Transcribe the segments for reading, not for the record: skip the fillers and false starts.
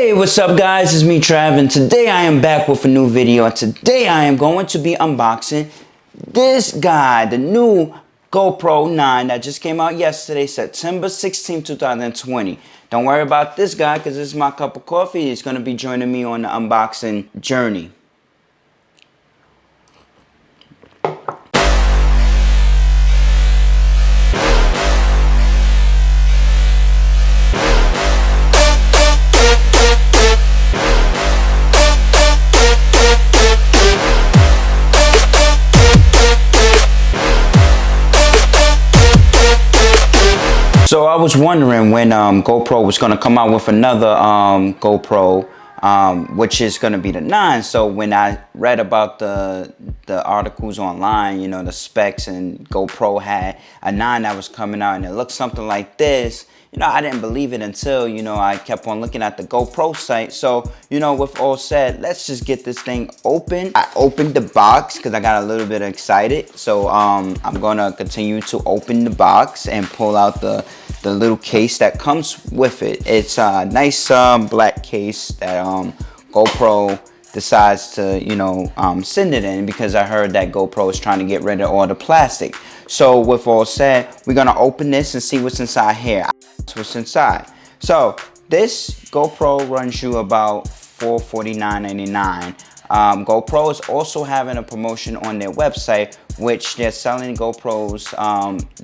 Hey, what's up guys, it's me Trav, and today I am back with a new video, and today I am going to be unboxing this guy, the new GoPro 9 that just came out yesterday, September 16, 2020. Don't worry about this guy because this is my cup of coffee. He's going to be joining me on the unboxing journey. So I was wondering when GoPro was going to come out with another GoPro, which is going to be the 9. So when I read about the articles online, you know, the specs, and GoPro had a 9 that was coming out and it looked something like this, you know, I didn't believe it until, you know, I kept on looking at the GoPro site. So, you know, with all said, let's just get this thing open. I opened the box because I got a little bit excited. So I'm going to continue to open the box and pull out the little case that comes with it. It's a nice black case that GoPro decides to, you know, send it in, because I heard that GoPro is trying to get rid of all the plastic. So with all said, we're gonna open this and see what's inside here. That's what's inside. So this GoPro runs you about $449.99. GoPro is also having a promotion on their website, which they're selling GoPros,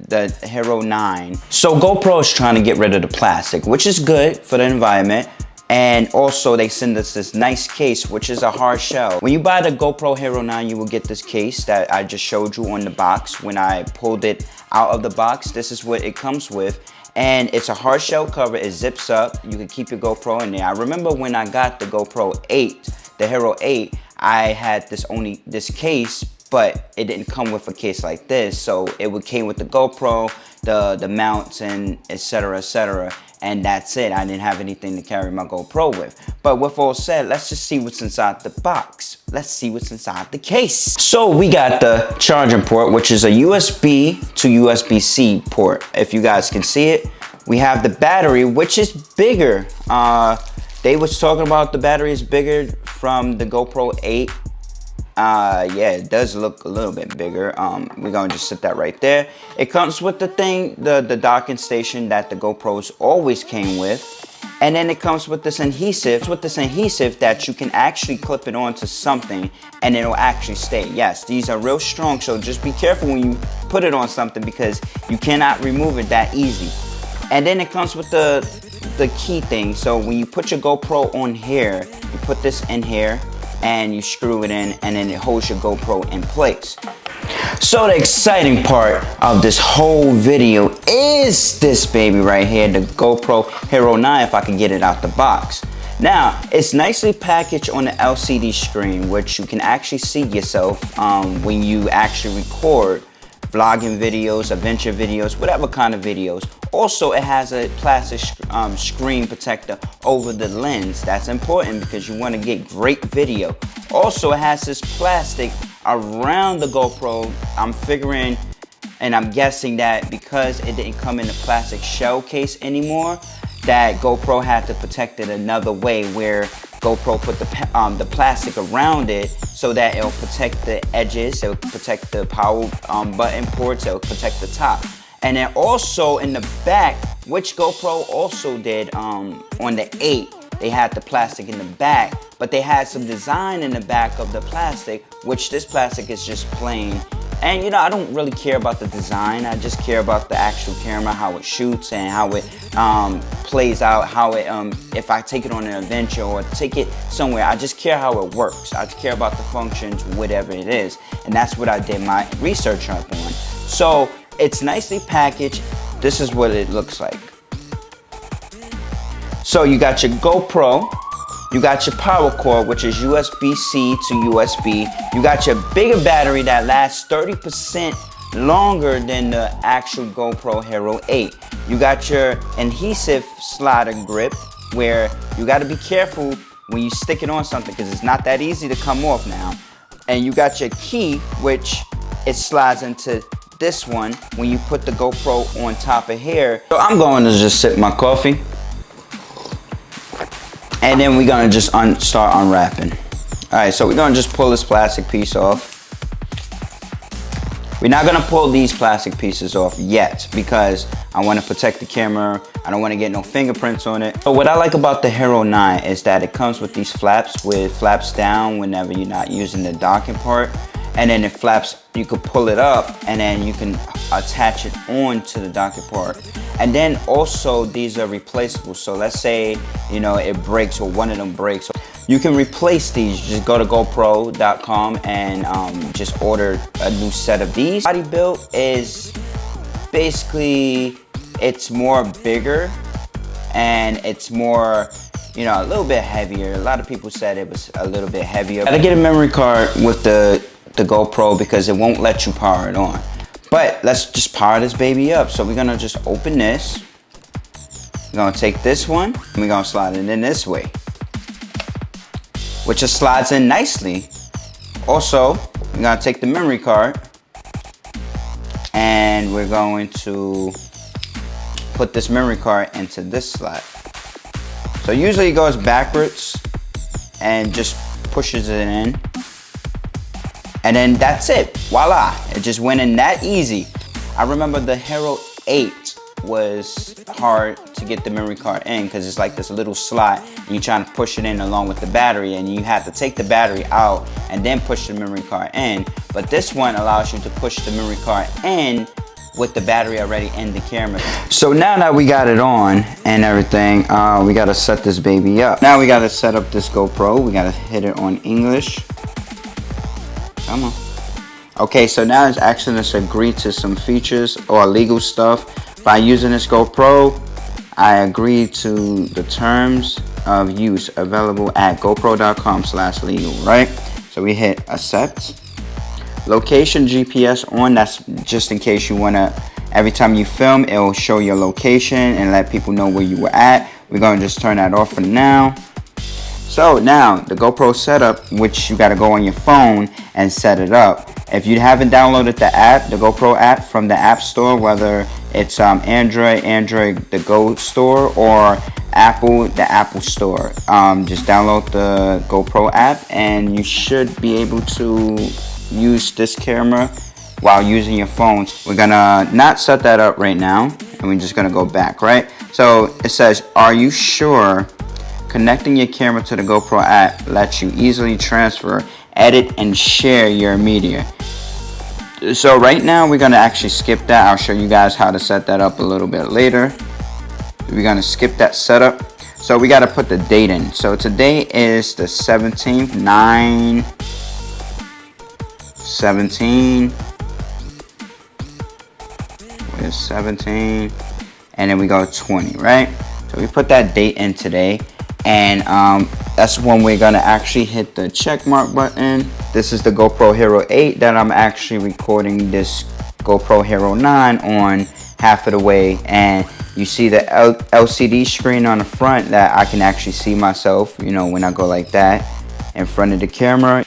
the Hero 9. So GoPro is trying to get rid of the plastic, which is good for the environment. And also they send us this nice case, which is a hard shell. When you buy the GoPro Hero 9, you will get this case that I just showed you on the box. When I pulled it out of the box, this is what it comes with. And it's a hard shell cover. It zips up. You can keep your GoPro in there. I remember when I got the GoPro 8, the Hero 8, I had this case, but it didn't come with a case like this. So it came with the GoPro, the mounts, and etc. And that's it. I didn't have anything to carry my GoPro with. But with all said, let's just see what's inside the box. Let's see what's inside the case. So we got the charging port, which is a USB to USB-C port. If you guys can see it, we have the battery, which is bigger. They was talking about the battery is bigger from the GoPro 8. Yeah, it does look a little bit bigger. We're gonna just set that right there. It comes with the thing, the docking station that the GoPros always came with. And then it comes with this adhesive, that you can actually clip it onto something and it'll actually stay. Yes, these are real strong, so just be careful when you put it on something, because you cannot remove it that easy. And then it comes with the key thing. So when you put your GoPro on here, you put this in here and you screw it in, and then it holds your GoPro in place. So the exciting part of this whole video is this baby right here, the GoPro Hero 9, if I can get it out the box. Now, it's nicely packaged on the LCD screen, which you can actually see yourself when you actually record vlogging videos, adventure videos, whatever kind of videos. Also, it has a plastic screen protector over the lens. That's important because you want to get great video. Also, it has this plastic around the GoPro. I'm figuring, and I'm guessing that because it didn't come in a plastic shell case anymore, that GoPro had to protect it another way, where GoPro put the plastic around it so that it'll protect the edges, it'll protect the power button ports, it'll protect the top. And then also in the back, which GoPro also did on the 8, they had the plastic in the back, but they had some design in the back of the plastic, which this plastic is just plain. And you know, I don't really care about the design, I just care about the actual camera, how it shoots and how it plays out, how it, if I take it on an adventure or take it somewhere, I just care how it works. I just care about the functions, whatever it is. And that's what I did my research up on. So it's nicely packaged. This is what it looks like. So you got your GoPro, you got your power cord, which is USB-C to USB. You got your bigger battery that lasts 30% longer than the actual GoPro Hero 8. You got your adhesive slider grip, where you got to be careful when you stick it on something, because it's not that easy to come off now. And you got your key, which it slides into this one when you put the GoPro on top of here. So I'm going to just sip my coffee. And then we're gonna just start unwrapping. All right, so we're gonna just pull this plastic piece off. We're not gonna pull these plastic pieces off yet because I wanna protect the camera. I don't wanna get no fingerprints on it. So what I like about the Hero 9 is that it comes with these flaps with flaps down whenever you're not using the docking part. And then it flaps, you could pull it up and then you can attach it on to the docking part. And then also these are replaceable. So let's say, you know, it breaks or one of them breaks. You can replace these. Just go to GoPro.com and just order a new set of these. Body build is basically, it's more bigger and it's more, you know, a little bit heavier. A lot of people said it was a little bit heavier. Gotta get a memory card with the GoPro because it won't let you power it on. But let's just power this baby up. So we're gonna just open this. We're gonna take this one and we're gonna slide it in this way, which just slides in nicely. Also, we're gonna take the memory card and we're going to put this memory card into this slot. So usually it goes backwards and just pushes it in. And then that's it, voila. It just went in that easy. I remember the Hero 8 was hard to get the memory card in because it's like this little slot and you're trying to push it in along with the battery and you have to take the battery out and then push the memory card in. But this one allows you to push the memory card in with the battery already in the camera. So now that we got it on and everything, we gotta set this baby up. Now we gotta set up this GoPro. We gotta hit it on English. Come on. Okay, so now it's asking us to agree to some features or legal stuff. By using this GoPro, I agree to the terms of use available at gopro.com/legal, right? So we hit accept. Location GPS on, that's just in case you wanna, every time you film, it'll show your location and let people know where you were at. We're gonna just turn that off for now. So now the GoPro setup, which you got to go on your phone and set it up. If you haven't downloaded the app, the GoPro app from the App Store, whether it's Android, the Go Store, or Apple, the Apple Store, just download the GoPro app and you should be able to use this camera while using your phone. We're gonna not set that up right now and we're just gonna go back, right? So it says, are you sure connecting your camera to the GoPro app lets you easily transfer, edit, and share your media? So right now we're gonna actually skip that. I'll show you guys how to set that up a little bit later. We're gonna skip that setup. So we gotta put the date in. So today is the 17th, 9/17. Where's 17? And then we go 20, right? So we put that date in today. And that's when we're gonna actually hit the check mark button. This is the GoPro Hero 8 that I'm actually recording this GoPro Hero 9 on half of the way. And you see the LCD screen on the front that I can actually see myself, you know, when I go like that in front of the camera.